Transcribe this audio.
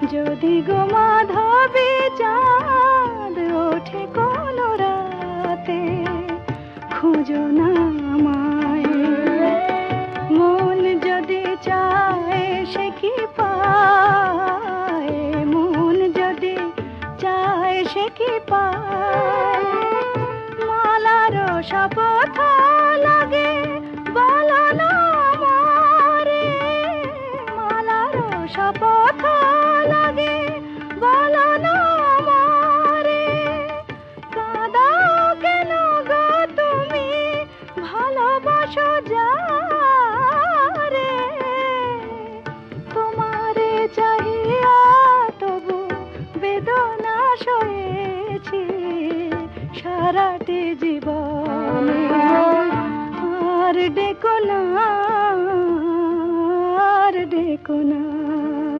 যদি গো মাধবী চাঁদ ওঠে কোনো রাতে, খুঁজো না আমায়। মন যদি চায় সে কি পায়, মন যদি চায় সে কি পায়। মালার শপথ লাগে বলো না আমারে, মালার শপথ লাগে বলো না আমারে। কাঁদাও কেন গো তুমি ভালোবাসো যারে, তোমারে চাহিয়া তবু বেদনা সয়েছি সারাটি জীবনে। আর ডেকো না, আর ডেকো না।